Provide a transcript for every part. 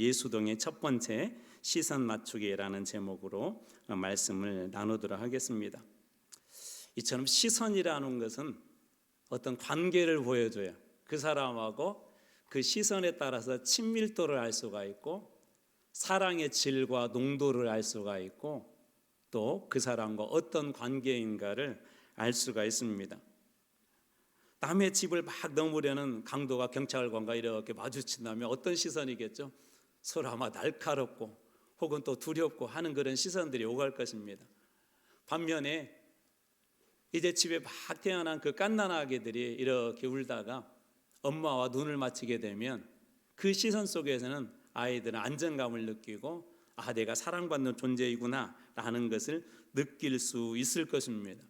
예수동의 첫 번째 시선 맞추기라는 제목으로 말씀을 나누도록 하겠습니다. 이처럼 시선이라는 것은 어떤 관계를 보여줘요. 그 사람하고 그 시선에 따라서 친밀도를 알 수가 있고, 사랑의 질과 농도를 알 수가 있고, 또 그 사람과 어떤 관계인가를 알 수가 있습니다. 남의 집을 막 넘으려는 강도가 경찰관과 이렇게 마주친다면 어떤 시선이겠죠? 서로 아마 날카롭고 혹은 또 두렵고 하는 그런 시선들이 오갈 것입니다. 반면에 이제 집에 막 태어난 그 갓난아기들이 이렇게 울다가 엄마와 눈을 맞추게 되면 그 시선 속에서는 아이들은 안정감을 느끼고, 내가 사랑받는 존재이구나 라는 것을 느낄 수 있을 것입니다.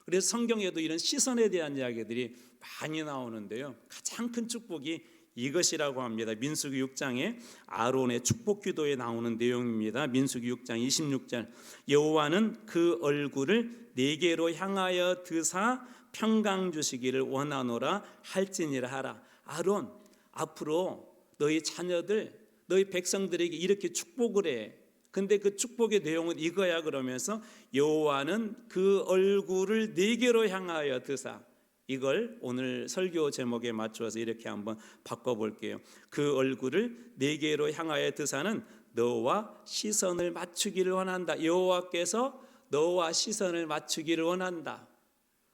그래서 성경에도 이런 시선에 대한 이야기들이 많이 나오는데요, 가장 큰 축복이 이것이라고 합니다. 민수기 6장에 아론의 축복 기도에 나오는 내용입니다. 민수기 6장 26절, 여호와는 그 얼굴을 네게로 향하여 드사 평강 주시기를 원하노라 할지니라 하라. 아론, 앞으로 너희 자녀들, 너희 백성들에게 이렇게 축복을 해. 근데 그 축복의 내용은 이거야. 그러면서 여호와는 그 얼굴을 네게로 향하여 드사, 이걸 오늘 설교 제목에 맞추어서 이렇게 한번 바꿔볼게요. 그 얼굴을 네게로 향하여 드사는 너와 시선을 맞추기를 원한다. 여호와께서 너와 시선을 맞추기를 원한다.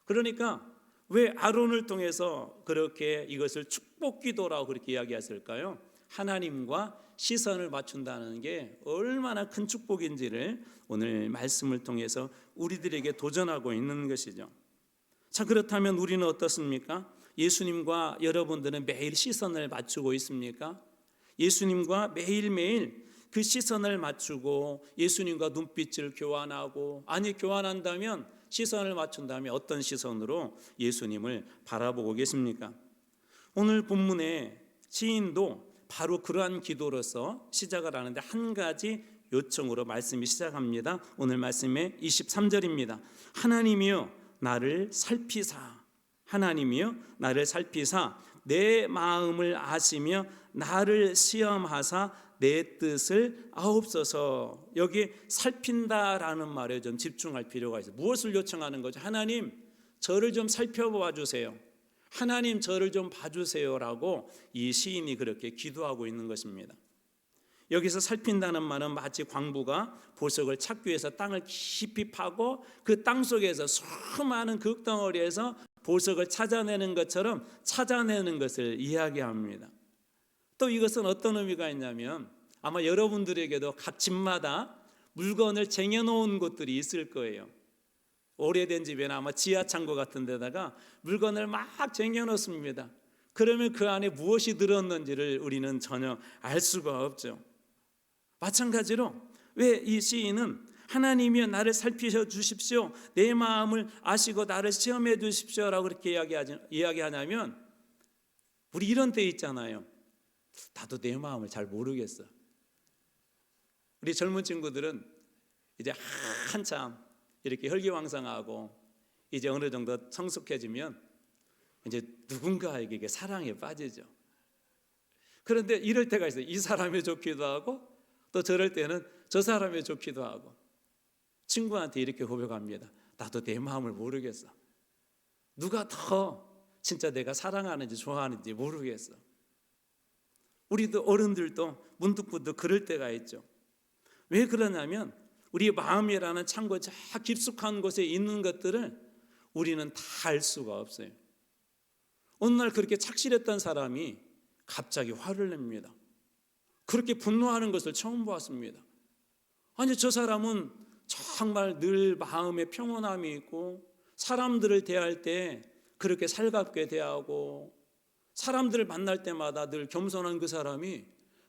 그러니까 왜 아론을 통해서 그렇게 이것을 축복기도라고 그렇게 이야기했을까요? 하나님과 시선을 맞춘다는 게 얼마나 큰 축복인지를 오늘 말씀을 통해서 우리들에게 도전하고 있는 것이죠. 자, 그렇다면 우리는 어떻습니까? 예수님과 여러분들은 매일 시선을 맞추고 있습니까? 예수님과 매일매일 그 시선을 맞추고 예수님과 눈빛을 교환하고, 교환한다면, 시선을 맞춘다면 어떤 시선으로 예수님을 바라보고 계십니까? 오늘 본문의 시인도 바로 그러한 기도로서 시작을 하는데 한 가지 요청으로 말씀이 시작합니다. 오늘 말씀의 23절입니다. 하나님이여 나를 살피사, 하나님이여 나를 살피사 내 마음을 아시며 나를 시험하사 내 뜻을 아옵소서. 여기 살핀다라는 말에 좀 집중할 필요가 있어요. 무엇을 요청하는 거죠? 하나님, 저를 좀 살펴봐 주세요. 하나님, 저를 좀 봐주세요라고 이 시인이 그렇게 기도하고 있는 것입니다. 여기서 살핀다는 말은 마치 광부가 보석을 찾기 위해서 땅을 깊이 파고 그 땅 속에서 수많은 극덩어리에서 보석을 찾아내는 것처럼 찾아내는 것을 이야기합니다. 또 이것은 어떤 의미가 있냐면, 아마 여러분들에게도 각 집마다 물건을 쟁여놓은 곳들이 있을 거예요. 오래된 집에는 아마 지하창고 같은 데다가 물건을 막 쟁여놓습니다. 그러면 그 안에 무엇이 들었는지를 우리는 전혀 알 수가 없죠. 마찬가지로 왜 이 시인은 하나님이여 나를 살피셔 주십시오, 내 마음을 아시고 나를 시험해 주십시오라고 그렇게 이야기하냐면, 우리 이런 때 있잖아요. 나도 내 마음을 잘 모르겠어. 우리 젊은 친구들은 이제 한참 이렇게 혈기왕성하고 이제 어느 정도 성숙해지면 이제 누군가에게 사랑에 빠지죠. 그런데 이럴 때가 있어요. 이 사람이 좋기도 하고 또 저럴 때는 저 사람이 좋기도 하고. 친구한테 이렇게 고백합니다. 나도 내 마음을 모르겠어. 누가 더 진짜 내가 사랑하는지 좋아하는지 모르겠어. 우리도 어른들도 문득문득 그럴 때가 있죠. 왜 그러냐면 우리 마음이라는 창고 저 깊숙한 곳에 있는 것들을 우리는 다 알 수가 없어요. 어느 날 그렇게 착실했던 사람이 갑자기 화를 냅니다. 그렇게 분노하는 것을 처음 보았습니다. 저 사람은 정말 늘 마음에 평온함이 있고 사람들을 대할 때 그렇게 살갑게 대하고 사람들을 만날 때마다 늘 겸손한 그 사람이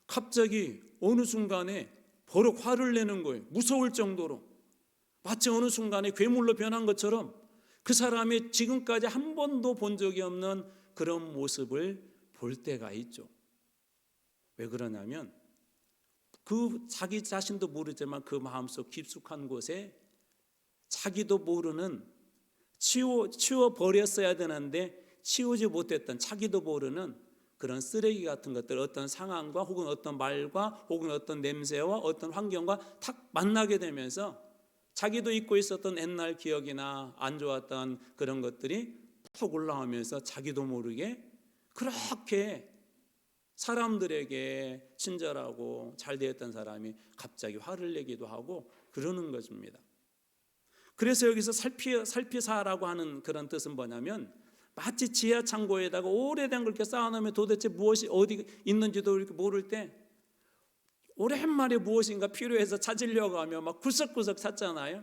갑자기 어느 순간에 버럭 화를 내는 거예요. 무서울 정도로. 마치 어느 순간에 괴물로 변한 것처럼 그 사람이 지금까지 한 번도 본 적이 없는 그런 모습을 볼 때가 있죠. 왜 그러냐면 그 자기 자신도 모르지만 그 마음속 깊숙한 곳에 자기도 모르는 치워버렸어야 되는데 치우지 못했던, 자기도 모르는 그런 쓰레기 같은 것들, 어떤 상황과 혹은 어떤 말과 혹은 어떤 냄새와 어떤 환경과 탁 만나게 되면서 자기도 잊고 있었던 옛날 기억이나 안 좋았던 그런 것들이 탁 올라오면서 자기도 모르게 그렇게 사람들에게 친절하고 잘 되었던 사람이 갑자기 화를 내기도 하고 그러는 것입니다. 그래서 여기서 살피사라고 하는 그런 뜻은 뭐냐면 마치 지하 창고에다가 오래된 걸 이렇게 쌓아놓으면 도대체 무엇이 어디 있는지도 이렇게 모를 때 오랜만에 무엇인가 필요해서 찾으려고 하면 막 구석구석 찾잖아요.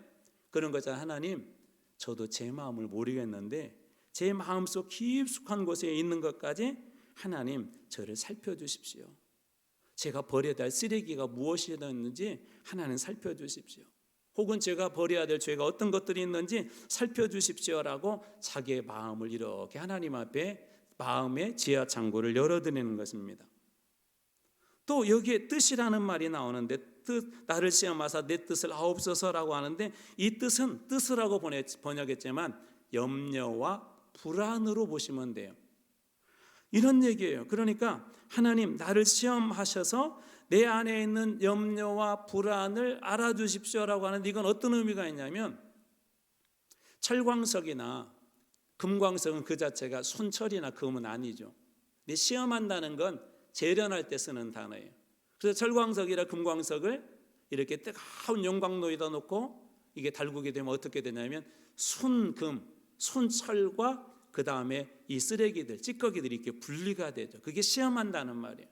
그런 거잖아요. 하나님, 저도 제 마음을 모르겠는데 제 마음속 깊숙한 곳에 있는 것까지 하나님 저를 살펴주십시오. 제가 버려야 될 쓰레기가 무엇이었는지 하나님 살펴주십시오. 혹은 제가 버려야 될 죄가 어떤 것들이 있는지 살펴주십시오라고 자기의 마음을 이렇게 하나님 앞에 마음의 지하 창고를 열어드리는 것입니다. 또 여기에 뜻이라는 말이 나오는데 나를 시험하사 내 뜻을 하옵소서라고 하는데 이 뜻은 뜻이라고 번역했지만 염려와 불안으로 보시면 돼요. 이런 얘기예요. 그러니까 하나님 나를 시험하셔서 내 안에 있는 염려와 불안을 알아주십시오라고 하는데 이건 어떤 의미가 있냐면 철광석이나 금광석은 그 자체가 순철이나 금은 아니죠. 근데 시험한다는 건 재련할 때 쓰는 단어예요. 그래서 철광석이나 금광석을 이렇게 뜨거운 용광로에다 놓고 이게 달구게 되면 어떻게 되냐면 순금, 순철과 그 다음에 이 쓰레기들, 찌꺼기들이 이렇게 분리가 되죠. 그게 시험한다는 말이에요.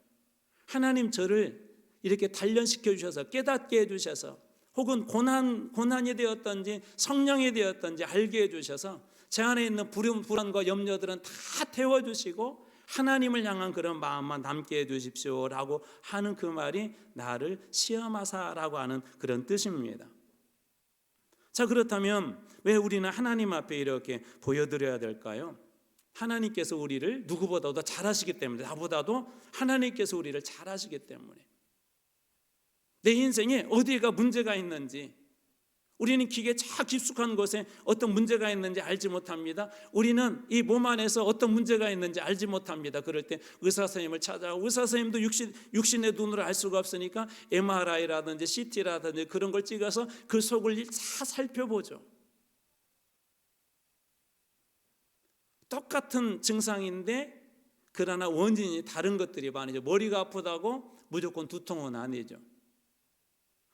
하나님 저를 이렇게 단련시켜 주셔서 깨닫게 해주셔서 혹은 고난이 되었던지 성령이 되었던지 알게 해주셔서 제 안에 있는 불안과 염려들은 다 태워주시고 하나님을 향한 그런 마음만 남게 해주십시오라고 하는 그 말이 나를 시험하사라고 하는 그런 뜻입니다. 자, 그렇다면 왜 우리는 하나님 앞에 이렇게 보여드려야 될까요? 하나님께서 우리를 누구보다도 잘 아시기 때문에, 나보다도 하나님께서 우리를 잘 아시기 때문에 내 인생에 어디가 문제가 있는지 우리는 기계 저 깊숙한 곳에 어떤 문제가 있는지 알지 못합니다. 우리는 이 몸 안에서 어떤 문제가 있는지 알지 못합니다. 그럴 때 의사 선생님을 찾아가고 의사 선생님도 육신의 눈으로 알 수가 없으니까 MRI라든지 CT라든지 그런 걸 찍어서 그 속을 다 살펴보죠. 똑같은 증상인데 그러나 원인이 다른 것들이 많이죠. 머리가 아프다고 무조건 두통은 아니죠.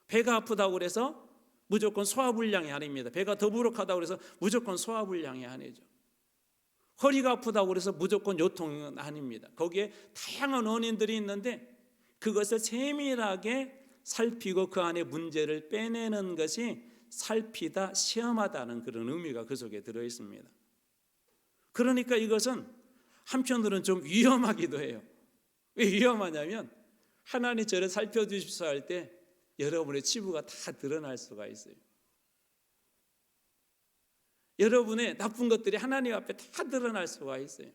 배가 아프다고 그래서 무조건 소화불량이 아닙니다. 배가 더부룩하다고 해서 무조건 소화불량이 아니죠. 허리가 아프다고 해서 무조건 요통은 아닙니다. 거기에 다양한 원인들이 있는데 그것을 세밀하게 살피고 그 안에 문제를 빼내는 것이 살피다, 시험하다는 그런 의미가 그 속에 들어있습니다. 그러니까 이것은 한편으로는 좀 위험하기도 해요. 왜 위험하냐면 하나님 저를 살펴주십시오 할 때 여러분의 치부가 다 드러날 수가 있어요. 여러분의 나쁜 것들이 하나님 앞에 다 드러날 수가 있어요.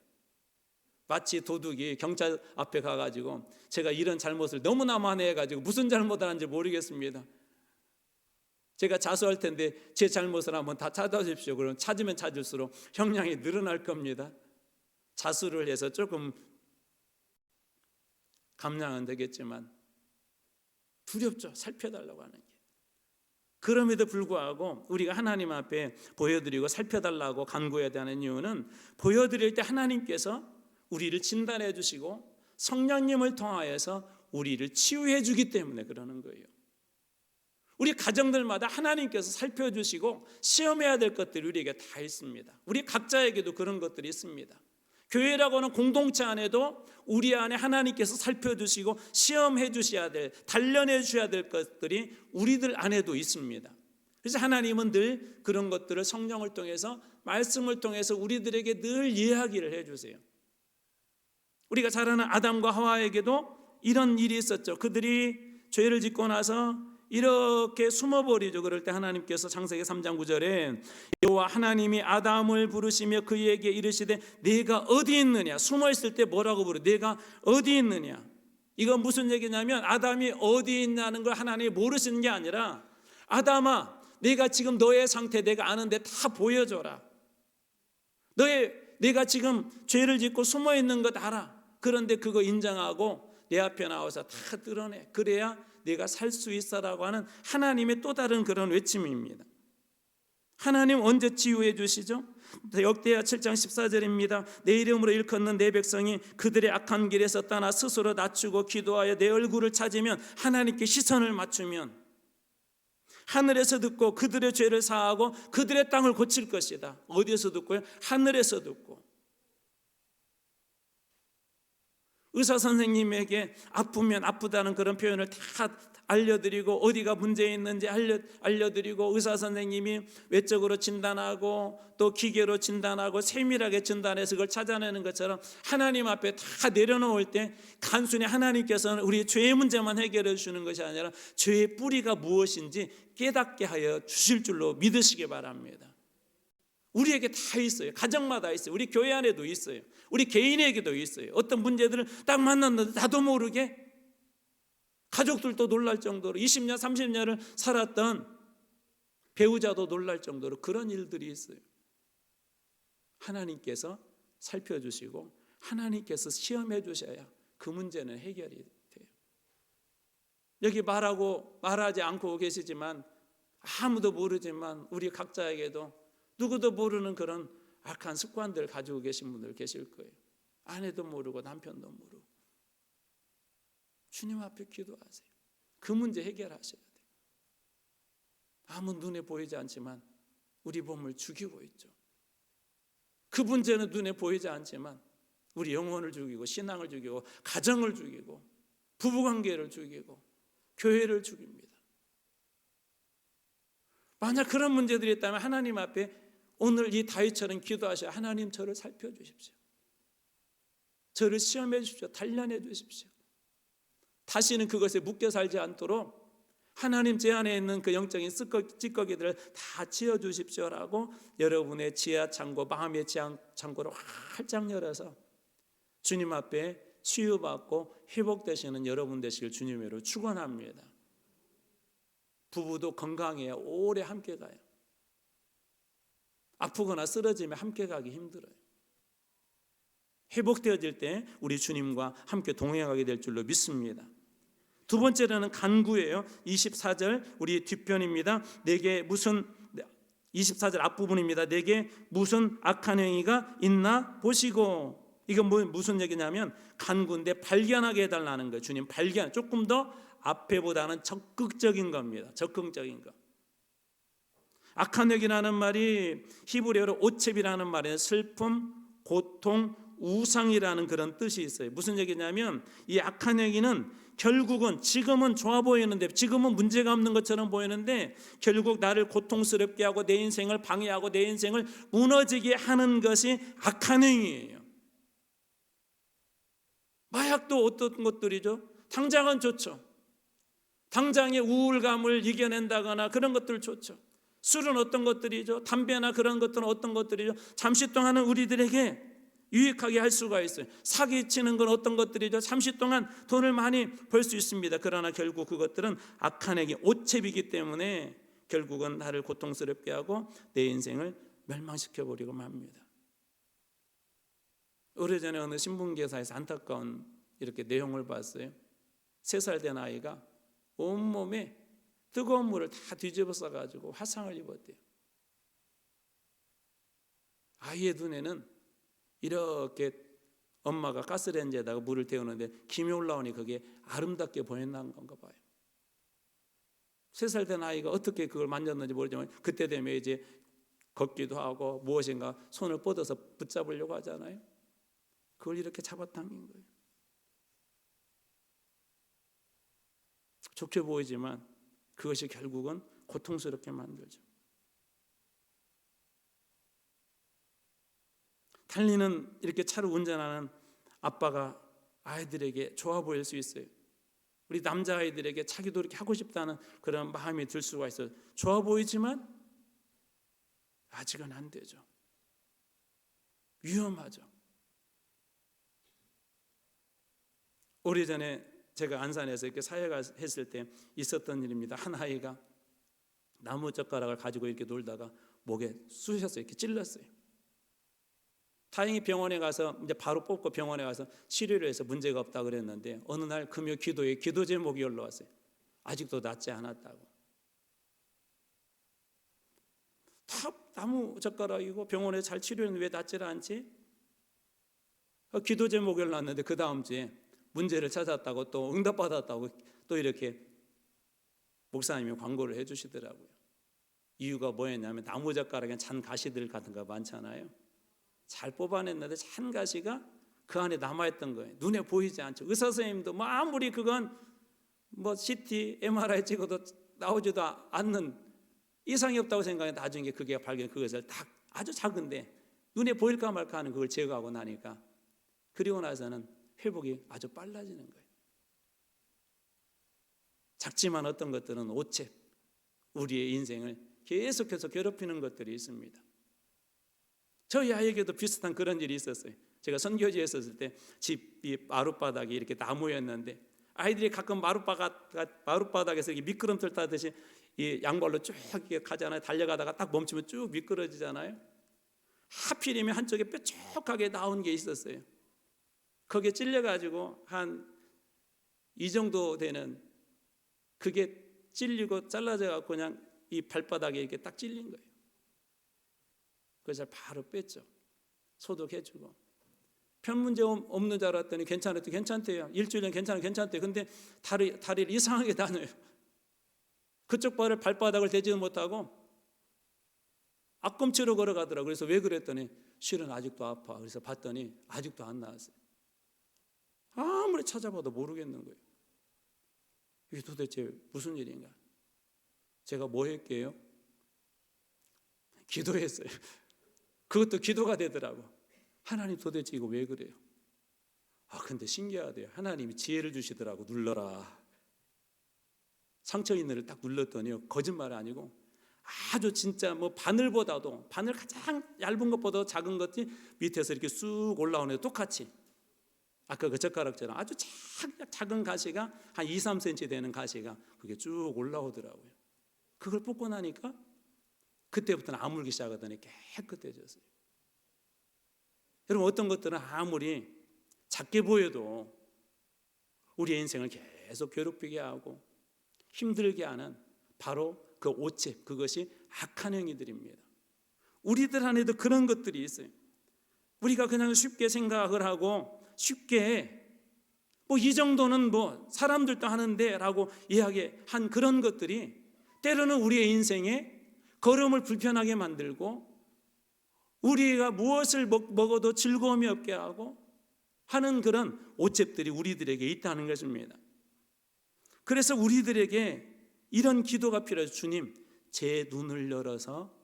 마치 도둑이 경찰 앞에 가가지고 제가 이런 잘못을 너무나 많이 해가지고 무슨 잘못을 하는지 모르겠습니다. 제가 자수할 텐데 제 잘못을 한번 다 찾아주십시오. 그럼 찾으면 찾을수록 형량이 늘어날 겁니다. 자수를 해서 조금 감량은 되겠지만 두렵죠. 살펴달라고 하는 게. 그럼에도 불구하고 우리가 하나님 앞에 보여드리고 살펴달라고 간구해야 되는 이유는 보여드릴 때 하나님께서 우리를 진단해 주시고 성령님을 통하여서 우리를 치유해 주기 때문에 그러는 거예요. 우리 가정들마다 하나님께서 살펴주시고 시험해야 될 것들이 우리에게 다 있습니다. 우리 각자에게도 그런 것들이 있습니다. 교회라고 하는 공동체 안에도 우리 안에 하나님께서 살펴주시고 시험해 주셔야 될, 단련해 주셔야 될 것들이 우리들 안에도 있습니다. 그래서 하나님은 늘 그런 것들을 성령을 통해서 말씀을 통해서 우리들에게 늘 이야기를 해주세요. 우리가 잘 아는 아담과 하와에게도 이런 일이 있었죠. 그들이 죄를 짓고 나서 이렇게 숨어버리죠. 그럴 때 하나님께서 창세기 3장 9절에 여호와 하나님이 아담을 부르시며 그에게 이르시되 네가 어디 있느냐. 숨어있을 때 뭐라고 부르? 네가 어디 있느냐. 이건 무슨 얘기냐면 아담이 어디 있냐는 걸 하나님이 모르시는 게 아니라 아담아 내가 지금 너의 상태 내가 아는데 다 보여줘라. 내가 지금 죄를 짓고 숨어있는 것 알아. 그런데 그거 인정하고 내 앞에 나와서 다 드러내. 그래야 내가 살 수 있어라고 하는 하나님의 또 다른 그런 외침입니다. 하나님 언제 치유해 주시죠? 역대하 7장 14절입니다. 내 이름으로 일컫는 내 백성이 그들의 악한 길에서 떠나 스스로 낮추고 기도하여 내 얼굴을 찾으면, 하나님께 시선을 맞추면 하늘에서 듣고 그들의 죄를 사하고 그들의 땅을 고칠 것이다. 어디에서 듣고요? 하늘에서 듣고. 의사 선생님에게 아프면 아프다는 그런 표현을 다 알려드리고 어디가 문제 있는지 알려드리고 의사 선생님이 외적으로 진단하고 또 기계로 진단하고 세밀하게 진단해서 그걸 찾아내는 것처럼 하나님 앞에 다 내려놓을 때 단순히 하나님께서는 우리의 죄의 문제만 해결해 주시는 것이 아니라 죄의 뿌리가 무엇인지 깨닫게 하여 주실 줄로 믿으시기 바랍니다. 우리에게 다 있어요. 가정마다 있어요. 우리 교회 안에도 있어요. 우리 개인에게도 있어요. 어떤 문제들을 딱 만났는데 나도 모르게 가족들도 놀랄 정도로 20년 30년을 살았던 배우자도 놀랄 정도로 그런 일들이 있어요. 하나님께서 살펴주시고 하나님께서 시험해 주셔야 그 문제는 해결이 돼요. 여기 말하지 않고 계시지만 아무도 모르지만 우리 각자에게도 누구도 모르는 그런 악한 습관들 가지고 계신 분들 계실 거예요. 아내도 모르고 남편도 모르고. 주님 앞에 기도하세요. 그 문제 해결하셔야 돼요. 아무 눈에 보이지 않지만 우리 몸을 죽이고 있죠. 그 문제는 눈에 보이지 않지만 우리 영혼을 죽이고 신앙을 죽이고 가정을 죽이고 부부관계를 죽이고 교회를 죽입니다. 만약 그런 문제들이 있다면 하나님 앞에 오늘 이 다윗처럼 기도하셔야, 하나님 저를 살펴주십시오. 저를 시험해 주십시오. 단련해 주십시오. 다시는 그것에 묶여 살지 않도록 하나님 제 안에 있는 그 영적인 찌꺼기들을 다 치워주십시오라고 여러분의 지하 창고, 마음의 지하 창고를 활짝 열어서 주님 앞에 치유받고 회복되시는 여러분 되시길 주님으로 축원합니다. 부부도 건강해야 오래 함께 가요. 아프거나 쓰러지면 함께 가기 힘들어요. 회복되어질 때 우리 주님과 함께 동행하게 될 줄로 믿습니다. 두 번째로는 간구예요. 24절 우리 뒷편입니다. 내게 무슨 24절 앞부분입니다. 내게 무슨 악한 행위가 있나 보시고. 이건 무슨 얘기냐면 간구인데 발견하게 해달라는 거예요. 주님 발견, 조금 더 앞에보다는 적극적인 겁니다. 적극적인 것. 악한 행위라는 말이 히브리어로 오체비라는 말에 슬픔, 고통, 우상이라는 그런 뜻이 있어요. 무슨 얘기냐면 이 악한 행위는 결국은 지금은 좋아 보이는데, 지금은 문제가 없는 것처럼 보이는데 결국 나를 고통스럽게 하고 내 인생을 방해하고 내 인생을 무너지게 하는 것이 악한 행위예요. 마약도 어떤 것들이죠? 당장은 좋죠. 당장의 우울감을 이겨낸다거나 그런 것들 좋죠. 술은 어떤 것들이죠? 담배나 그런 것들은 어떤 것들이죠? 잠시 동안은 우리들에게 유익하게 할 수가 있어요. 사기치는 건 어떤 것들이죠? 잠시 동안 돈을 많이 벌 수 있습니다. 그러나 결국 그것들은 악한 행위, 오체비이기 때문에 결국은 나를 고통스럽게 하고 내 인생을 멸망시켜버리고 맙니다. 오래전에 어느 신문기사에서 안타까운 이렇게 내용을 봤어요. 3살 된 아이가 온몸에 뜨거운 물을 다 뒤집어 써가지고 화상을 입었대요. 아이의 눈에는 이렇게 엄마가 가스레인지에다가 물을 데우는데 김이 올라오니 그게 아름답게 보였나 건가 봐요. 3살 된 아이가 어떻게 그걸 만졌는지 모르지만 그때 되면 이제 걷기도 하고 무엇인가 손을 뻗어서 붙잡으려고 하잖아요. 그걸 이렇게 잡아당긴 거예요. 좋게 보이지만 그것이 결국은 고통스럽게 만들죠. 달리는 이렇게 차를 운전하는 아빠가 아이들에게 좋아 보일 수 있어요. 우리 남자아이들에게 자기도 이렇게 하고 싶다는 그런 마음이 들 수가 있어요. 좋아 보이지만 아직은 안 되죠. 위험하죠. 오래전에 제가 안산에서 이렇게 사회가 했을 때 있었던 일입니다. 한 아이가 나무젓가락을 가지고 이렇게 놀다가 목에 쑤셨어요. 이렇게 찔렀어요. 다행히 병원에 가서 이제 바로 뽑고 병원에 가서 치료를 해서 문제가 없다 그랬는데 어느 날 금요 기도에 기도 제목이 올라왔어요. 아직도 낫지 않았다고. 다 나무 젓가락이고 병원에 잘 치료했는데 왜 낫질 않지? 기도 제목이 올라왔는데 그 다음 주에 문제를 찾았다고 또 응답받았다고 또 이렇게 목사님이 광고를 해주시더라고요. 이유가 뭐였냐면 나무젓가락에 찬 가시들 같은 거 많잖아요. 잘 뽑아냈는데 찬 가시가 그 안에 남아있던 거예요. 눈에 보이지 않죠. 의사 선생님도 뭐 아무리 그건 뭐 CT, MRI 찍어도 나오지도 않는 이상이 없다고 생각해 나중에 그게 발견 그것을 딱 아주 작은데 눈에 보일까 말까 하는 그걸 제거하고 나니까 그리고 나서는 회복이 아주 빨라지는 거예요. 작지만 어떤 것들은 오체 우리의 인생을 계속해서 괴롭히는 것들이 있습니다. 저희 아이에게도 비슷한 그런 일이 있었어요. 제가 선교지에 있었을 때 집이 마룻바닥이 이렇게 나무였는데 아이들이 가끔 마룻바닥에서 이렇게 미끄럼틀 타듯이 이 양발로 쭉 이렇게 가잖아요. 달려가다가 딱 멈추면 쭉 미끄러지잖아요. 하필이면 한쪽에 뾰족하게 나온 게 있었어요. 거기에 찔려가지고 한 이 정도 되는 그게 찔리고 잘라져 갖고 그냥 이 발바닥에 이렇게 딱 찔린 거예요. 그래서 바로 뺐죠. 소독해주고. 편 문제 없는 줄 알았더니 괜찮았대. 괜찮대요. 일주일은 괜찮대요. 근데 다리를 이상하게 다녀요. 그쪽 발을 발바닥을 대지도 못하고 앞꿈치로 걸어가더라고요. 그래서 왜 그랬더니 실은 아직도 아파. 그래서 봤더니 아직도 안 나았어요. 아무리 찾아봐도 모르겠는 거예요. 이게 도대체 무슨 일인가? 제가 뭐 했게요? 기도했어요. 그것도 기도가 되더라고. 하나님 도대체 이거 왜 그래요? 근데 신기하대요. 하나님이 지혜를 주시더라고. 눌러라. 상처 있는 데를 딱 눌렀더니요. 거짓말 아니고 아주 진짜 뭐 바늘보다도 바늘 가장 얇은 것보다 작은 것이 밑에서 이렇게 쑥 올라오는 데 똑같이 아까 그 젓가락처럼 아주 작은 가시가 한 2, 3cm 되는 가시가 그게 쭉 올라오더라고요. 그걸 뽑고 나니까 그때부터는 아물기 시작하더니 깨끗해졌어요. 여러분 어떤 것들은 아무리 작게 보여도 우리의 인생을 계속 괴롭히게 하고 힘들게 하는 바로 그 오체 그것이 악한 행위들입니다. 우리들 안에도 그런 것들이 있어요. 우리가 그냥 쉽게 생각을 하고 쉽게 뭐 이 정도는 뭐 사람들도 하는데 라고 이야기한 그런 것들이 때로는 우리의 인생에 걸음을 불편하게 만들고 우리가 무엇을 먹어도 즐거움이 없게 하고 하는 그런 오첩들이 우리들에게 있다는 것입니다. 그래서 우리들에게 이런 기도가 필요해요. 주님, 제 눈을 열어서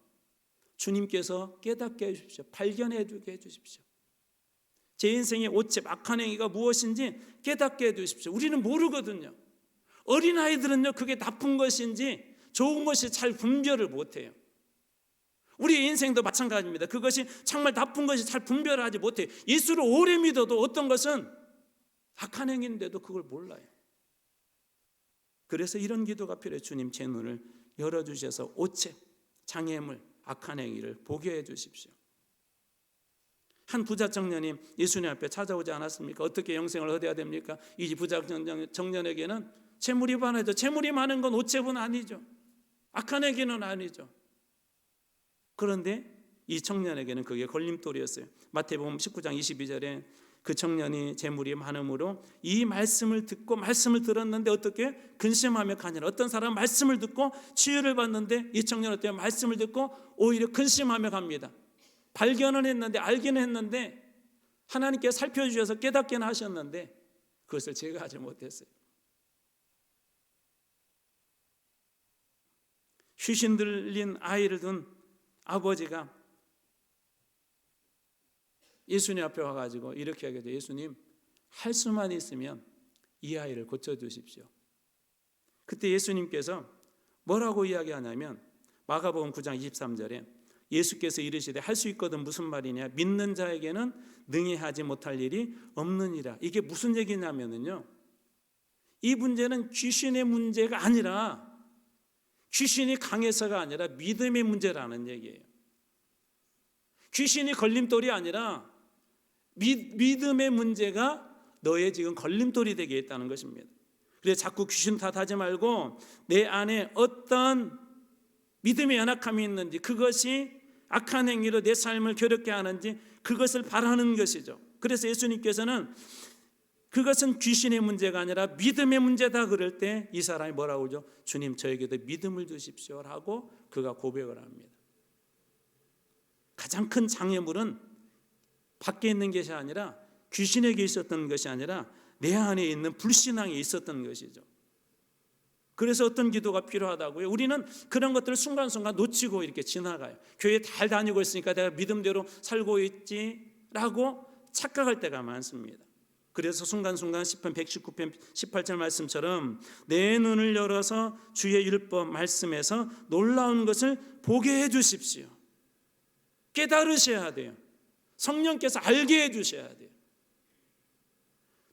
주님께서 깨닫게 해주십시오. 발견해 주게 해주십시오. 제 인생의 오첩, 악한 행위가 무엇인지 깨닫게 해주십시오. 우리는 모르거든요. 어린아이들은요 그게 나쁜 것인지 좋은 것이 잘 분별을 못해요. 우리의 인생도 마찬가지입니다. 그것이 정말 나쁜 것이 잘 분별하지 못해요. 예수를 오래 믿어도 어떤 것은 악한 행위인데도 그걸 몰라요. 그래서 이런 기도가 필요해요. 주님 제 눈을 열어주셔서 오체, 장애물, 악한 행위를 보게 해주십시오. 한 부자 청년이 예수님 앞에 찾아오지 않았습니까? 어떻게 영생을 얻어야 됩니까? 이 부자 청년에게는 재물이 많아죠. 재물이 많은 건 오체분 아니죠. 악한 행위는 아니죠. 그런데 이 청년에게는 그게 걸림돌이었어요. 마태복음 19장 22절에 그 청년이 재물이 많음으로 이 말씀을 듣고 말씀을 들었는데 어떻게 근심하며 가니라. 어떤 사람은 말씀을 듣고 치유를 받는데 이 청년은 어때요? 말씀을 듣고 오히려 근심하며 갑니다. 발견은 했는데 알기는 했는데 하나님께 살펴주셔서 깨닫게는 하셨는데 그것을 제거하지 못했어요. 휘신 들린 아이를 둔 아버지가 예수님 앞에 와가지고 이렇게 하게 예수님 할 수만 있으면 이 아이를 고쳐주십시오. 그때 예수님께서 뭐라고 이야기하냐면 마가복음 9장 23절에 예수께서 이르시되 할 수 있거든 무슨 말이냐 믿는 자에게는 능히 하지 못할 일이 없느니라. 이게 무슨 얘기냐면요 이 문제는 귀신의 문제가 아니라 귀신이 강해서가 아니라 믿음의 문제라는 얘기예요. 귀신이 걸림돌이 아니라 믿음의 문제가 너의 지금 걸림돌이 되게 있다는 것입니다. 그래서 자꾸 귀신 탓하지 말고 내 안에 어떤 믿음의 연약함이 있는지, 그것이 악한 행위로 내 삶을 괴롭게 하는지 그것을 바라는 것이죠. 그래서 예수님께서는 그것은 귀신의 문제가 아니라 믿음의 문제다 그럴 때 이 사람이 뭐라고 그러죠? 주님, 저에게도 믿음을 주십시오라고 그가 고백을 합니다. 가장 큰 장애물은 밖에 있는 것이 아니라, 귀신에게 있었던 것이 아니라 내 안에 있는 불신앙이 있었던 것이죠. 그래서 어떤 기도가 필요하다고요? 우리는 그런 것들을 순간순간 놓치고 이렇게 지나가요. 교회 잘 다니고 있으니까 내가 믿음대로 살고 있지라고 착각할 때가 많습니다. 그래서 순간순간 시편 119편 18절 말씀처럼 내 눈을 열어서 주의 율법 말씀에서 놀라운 것을 보게 해 주십시오. 깨달으셔야 돼요. 성령께서 알게 해 주셔야 돼요.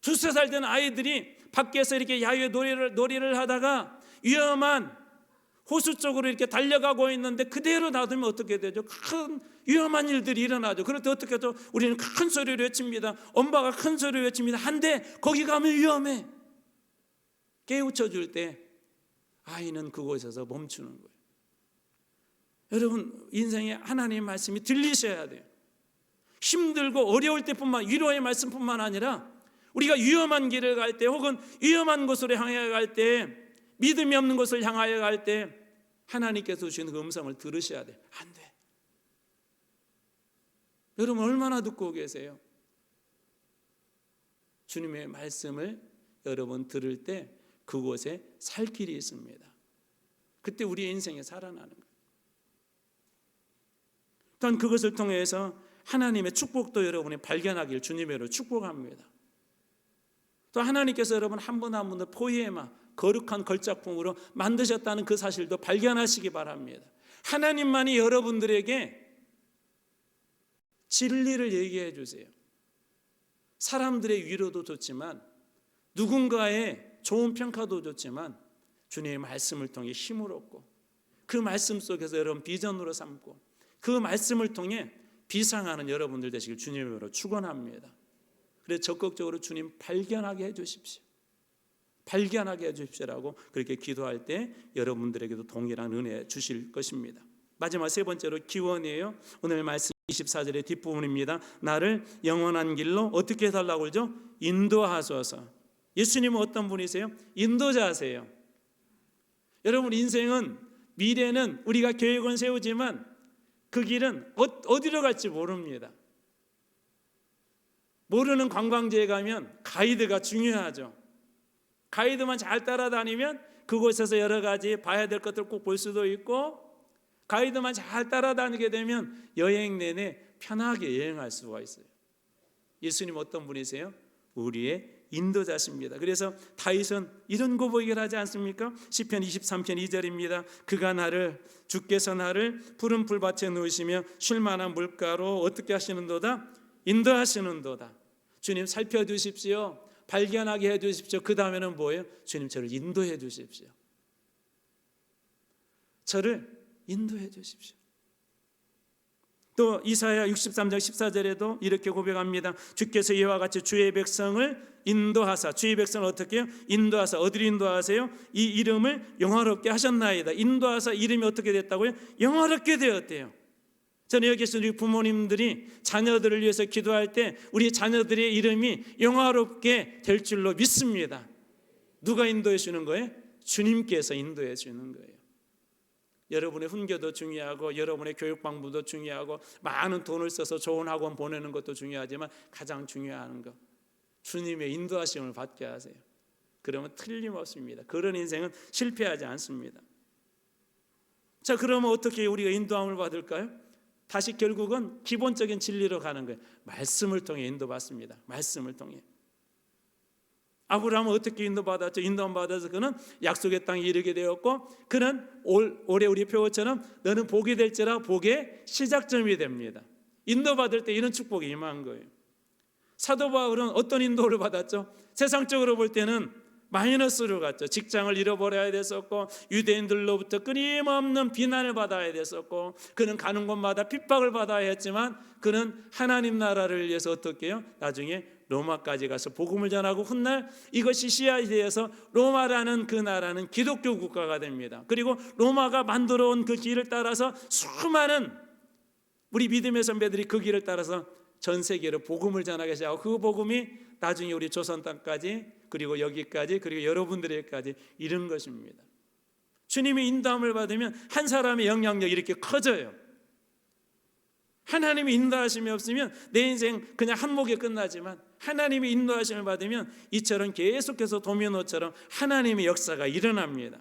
2-3살 된 아이들이 밖에서 이렇게 야외 놀이를 하다가 위험한 호수 쪽으로 이렇게 달려가고 있는데 그대로 놔두면 어떻게 되죠? 큰 위험한 일들이 일어나죠. 그럴 때 어떻게 하죠? 우리는 큰 소리로 외칩니다. 엄마가 큰 소리로 외칩니다. 한데 거기 가면 위험해. 깨우쳐 줄 때 아이는 그곳에서 멈추는 거예요. 여러분, 인생에 하나님의 말씀이 들리셔야 돼요. 힘들고 어려울 때뿐만, 위로의 말씀뿐만 아니라 우리가 위험한 길을 갈 때, 혹은 위험한 곳으로 향해 갈 때, 믿음이 없는 곳을 향하여 갈 때 하나님께서 주시는 그 음성을 들으셔야 돼. 안 돼. 여러분 얼마나 듣고 계세요? 주님의 말씀을 여러분 들을 때 그곳에 살 길이 있습니다. 그때 우리의 인생에 살아나는 거예요. 또한 그것을 통해서 하나님의 축복도 여러분이 발견하길 주님으로 축복합니다. 또 하나님께서 여러분 한 분 한 분을 포이에마, 거룩한 걸작품으로 만드셨다는 그 사실도 발견하시기 바랍니다. 하나님만이 여러분들에게 진리를 얘기해 주세요. 사람들의 위로도 좋지만, 누군가의 좋은 평가도 좋지만, 주님의 말씀을 통해 힘을 얻고, 그 말씀 속에서 여러분 비전으로 삼고, 그 말씀을 통해 비상하는 여러분들 되시길 주님으로 축원합니다. 그래서 적극적으로 주님 발견하게 해주십시오. 발견하게 해주십시오라고 그렇게 기도할 때 여러분들에게도 동일한 은혜 주실 것입니다. 마지막 세 번째로 기원이에요. 오늘 말씀 24절의 뒷부분입니다. 나를 영원한 길로 어떻게 해달라고 그러죠? 인도하소서. 예수님은 어떤 분이세요? 인도자세요. 여러분 인생은, 미래는 우리가 계획은 세우지만 그 길은 어디로 갈지 모릅니다. 모르는 관광지에 가면 가이드가 중요하죠. 가이드만 잘 따라다니면 그곳에서 여러 가지 봐야 될 것들 꼭 볼 수도 있고, 가이드만 잘 따라다니게 되면 여행 내내 편하게 여행할 수가 있어요. 예수님 어떤 분이세요? 우리의 인도자십니다. 그래서 다윗은 이런 고백을 하지 않습니까? 시편 23편 2절입니다. 주께서 나를 푸른 풀밭에 놓으시며 쉴 만한 물가로 어떻게 하시는도다? 인도하시는도다. 주님 살펴주십시오. 발견하게 해주십시오. 그 다음에는 뭐예요? 주님 저를 인도해 주십시오. 저를 인도해 주십시오. 또 이사야 63장 14절에도 이렇게 고백합니다. 주께서 이와 같이 주의 백성을 인도하사, 주의 백성을 어떻게 해요? 인도하사. 어디로 인도하세요? 이 이름을 영화롭게 하셨나이다. 인도하사 이름이 어떻게 됐다고요? 영화롭게 되었대요. 저는 여기 계신 우리 부모님들이 자녀들을 위해서 기도할 때 우리 자녀들의 이름이 영화롭게 될 줄로 믿습니다. 누가 인도해 주는 거예요? 주님께서 인도해 주는 거예요. 여러분의 훈계도 중요하고, 여러분의 교육 방법도 중요하고, 많은 돈을 써서 좋은 학원 보내는 것도 중요하지만 가장 중요한 거, 주님의 인도하심을 받게 하세요. 그러면 틀림없습니다. 그런 인생은 실패하지 않습니다. 자, 그러면 어떻게 우리가 인도함을 받을까요? 다시 결국은 기본적인 진리로 가는 거예요. 말씀을 통해 인도받습니다. 말씀을 통해. 아브라함은 어떻게 인도받았죠? 인도받아서 그는 약속의 땅에 이르게 되었고, 그는 올해 우리 표어처럼 너는 복이 될지라 복의 시작점이 됩니다. 인도받을 때 이런 축복이 임한 거예요. 사도 바울은 어떤 인도를 받았죠? 세상적으로 볼 때는 마이너스로 갔죠. 직장을 잃어버려야 됐었고, 유대인들로부터 끊임없는 비난을 받아야 됐었고, 그는 가는 곳마다 핍박을 받아야 했지만, 그는 하나님 나라를 위해서 어떻게 해요? 나중에 로마까지 가서 복음을 전하고 훗날 이것이 씨앗이 되어서 로마라는 그 나라는 기독교 국가가 됩니다. 그리고 로마가 만들어 온 그 길을 따라서 수많은 우리 믿음의 선배들이 그 길을 따라서 전 세계로 복음을 전하게 하고, 그 복음이 나중에 우리 조선 땅까지, 그리고 여기까지, 그리고 여러분들에게까지 이른 것입니다. 주님의 인도함을 받으면 한 사람의 영향력이 이렇게 커져요. 하나님의 인도하심이 없으면 내 인생 그냥 한몫에 끝나지만, 하나님의 인도하심을 받으면 이처럼 계속해서 도미노처럼 하나님의 역사가 일어납니다.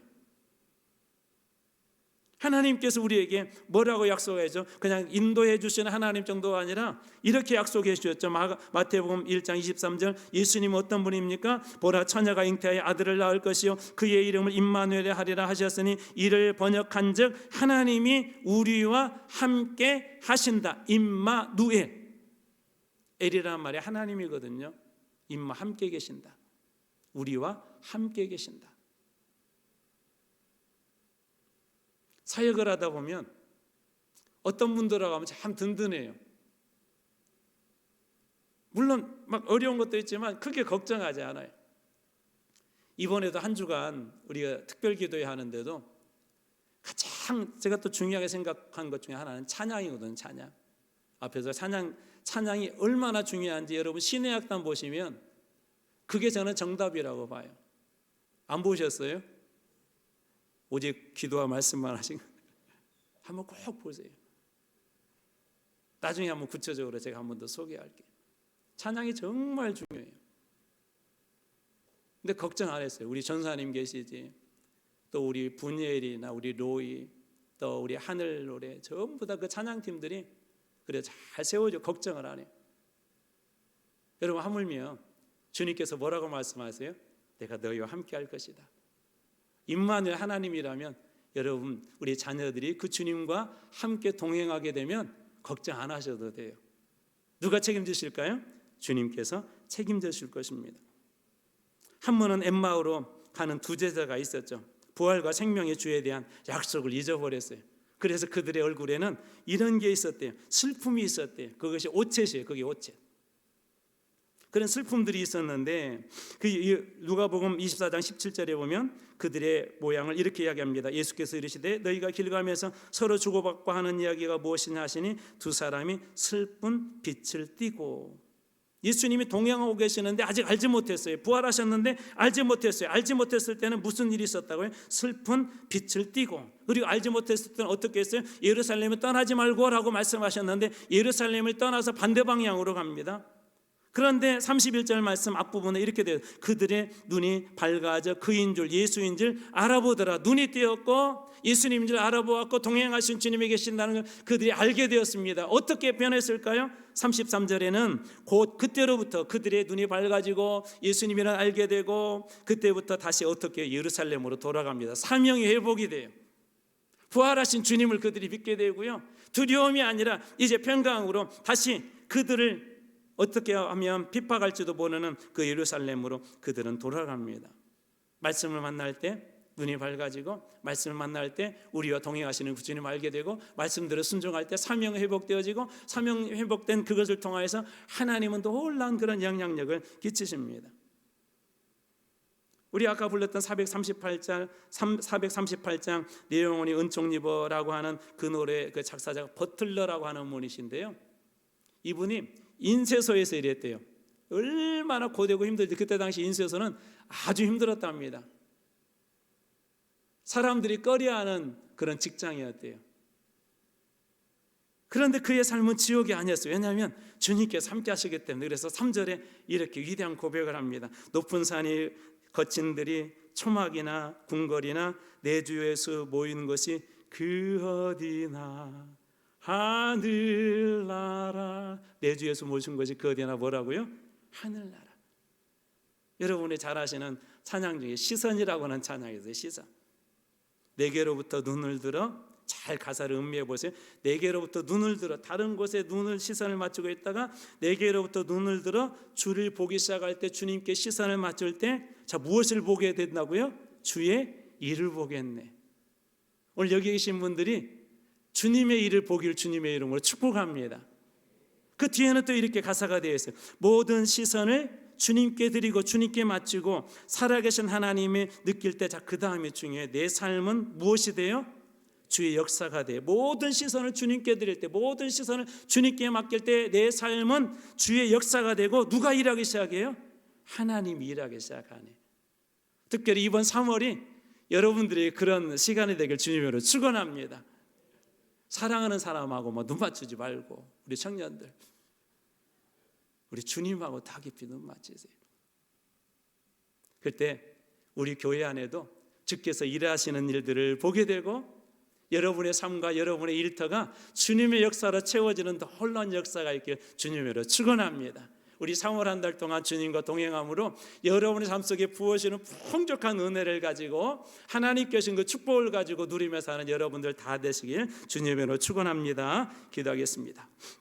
하나님께서 우리에게 뭐라고 약속하죠? 그냥 인도해 주시는 하나님 정도가 아니라 이렇게 약속해 주셨죠. 마태복음 1장 23절, 예수님은 어떤 분입니까? 보라, 처녀가 잉태하여 아들을 낳을 것이요 그의 이름을 임마누엘 하리라 하셨으니, 이를 번역한 즉 하나님이 우리와 함께 하신다. 임마누엘, 엘이라는 말이 하나님이거든요. 임마, 함께 계신다. 우리와 함께 계신다. 사역을 하다 보면 어떤 분들하고 하면 참 든든해요. 물론 막 어려운 것도 있지만 크게 걱정하지 않아요. 이번에도 한 주간 우리가 특별 기도회 하는데도 가장 제가 또 중요하게 생각한 것 중에 하나는 찬양이거든요. 찬양. 앞에서 찬양이 얼마나 중요한지 여러분 신의 악단 보시면 그게 저는 정답이라고 봐요. 안 보셨어요? 오직 기도와 말씀만 하신 거 한번 꼭 보세요. 나중에 한번 구체적으로 제가 한번 더 소개할게요. 찬양이 정말 중요해요. 근데 걱정 안 했어요. 우리 전사님 계시지, 또 우리 분예일이나 우리 로이, 또 우리 하늘 노래 전부 다 그 찬양팀들이 그래 잘 세워져. 걱정을 안 해요. 여러분, 하물며 주님께서 뭐라고 말씀하세요? 내가 너희와 함께 할 것이다. 임마누엘 하나님이라면 여러분, 우리 자녀들이 그 주님과 함께 동행하게 되면 걱정 안 하셔도 돼요. 누가 책임지실까요? 주님께서 책임지실 것입니다. 한 번은 엠마오로 가는 두 제자가 있었죠. 부활과 생명의 주에 대한 약속을 잊어버렸어요. 그래서 그들의 얼굴에는 이런 게 있었대요. 슬픔이 있었대요. 그것이 오쳇이에요. 그게 오쳇. 그런 슬픔들이 있었는데, 그 누가복음 24장 17절에 보면 그들의 모양을 이렇게 이야기합니다. 예수께서 이르시되 너희가 길 가면서 서로 주고받고 하는 이야기가 무엇이냐 하시니, 두 사람이 슬픈 빛을 띠고. 예수님이 동행하고 계시는데 아직 알지 못했어요. 부활하셨는데 알지 못했어요. 알지 못했을 때는 무슨 일이 있었다고요? 슬픈 빛을 띠고. 그리고 알지 못했을 때는 어떻게 했어요? 예루살렘을 떠나지 말고 라고 말씀하셨는데 예루살렘을 떠나서 반대 방향으로 갑니다. 그런데 31절 말씀 앞부분에 이렇게 돼요. 그들의 눈이 밝아져 그인 줄, 예수인 줄 알아보더라. 눈이 띄었고 예수님인 줄 알아보았고 동행하신 주님이 계신다는 걸 그들이 알게 되었습니다. 어떻게 변했을까요? 33절에는 곧 그때로부터 그들의 눈이 밝아지고 예수님이를 알게 되고, 그때부터 다시 어떻게 예루살렘으로 돌아갑니다. 사명이 회복이 돼요. 부활하신 주님을 그들이 믿게 되고요, 두려움이 아니라 이제 평강으로 다시 그들을 어떻게 하면 핍박할지도 모르는 그 예루살렘으로 그들은 돌아갑니다. 말씀을 만날 때 눈이 밝아지고, 말씀을 만날 때 우리와 동행하시는 그 주님을 알게 되고, 말씀대로 순종할 때 사명이 회복되어지고, 사명이 회복된 그것을 통하여서 하나님은 놀라운 그런 영향력을 끼치십니다. 우리 아까 불렀던 438장 내용원이 은총리버라고 하는 그 노래 그 작사자가 버틀러라고 하는 분이신데요, 이분이 인쇄소에서 일했대요. 얼마나 고되고 힘들지. 그때 당시 인쇄소는 아주 힘들었답니다. 사람들이 꺼려하는 그런 직장이었대요. 그런데 그의 삶은 지옥이 아니었어요. 왜냐하면 주님께서 함께 하시기 때문에. 그래서 3절에 이렇게 위대한 고백을 합니다. 높은 산이 거친들이 초막이나 궁궐이나 내 주에서 모이는 것이 그 어디나 하늘나라. 내 주에서 모신 것이 그 어디나 뭐라고요? 하늘나라. 여러분이 잘 아시는 찬양 중에 시선이라고 하는 찬양이 있어요. 시선. 내게로부터 눈을 들어 잘 가사를 음미해 보세요. 내게로부터 눈을 들어, 다른 곳에 눈을 시선을 맞추고 있다가 내게로부터 눈을 들어 주를 보기 시작할 때, 주님께 시선을 맞출 때, 자, 무엇을 보게 된다고요? 주의 일을 보겠네. 오늘 여기 계신 분들이 주님의 일을 보기를 주님의 이름으로 축복합니다. 그 뒤에는 또 이렇게 가사가 되어 있어요. 모든 시선을 주님께 드리고 주님께 맞추고 살아계신 하나님이 느낄 때, 자, 그 다음이 중요해요. 내 삶은 무엇이 돼요? 주의 역사가 돼요. 모든 시선을 주님께 드릴 때, 모든 시선을 주님께 맡길 때 내 삶은 주의 역사가 되고, 누가 일하기 시작해요? 하나님이 일하기 시작하네. 특별히 이번 3월이 여러분들이 그런 시간이 되길 주님으로 축원합니다. 사랑하는 사람하고 눈 맞추지 말고, 우리 청년들, 우리 주님하고 다 깊이 눈 맞추세요. 그때 우리 교회 안에도 주께서 일하시는 일들을 보게 되고, 여러분의 삶과 여러분의 일터가 주님의 역사로 채워지는 놀라운 역사가 있길 주님으로 축원합니다. 우리 3월 한 달 동안 주님과 동행함으로 여러분의 삶 속에 부어지는 풍족한 은혜를 가지고, 하나님께 주신 그 축복을 가지고 누리며 사는 여러분들 다 되시길 주님으로 축원합니다. 기도하겠습니다.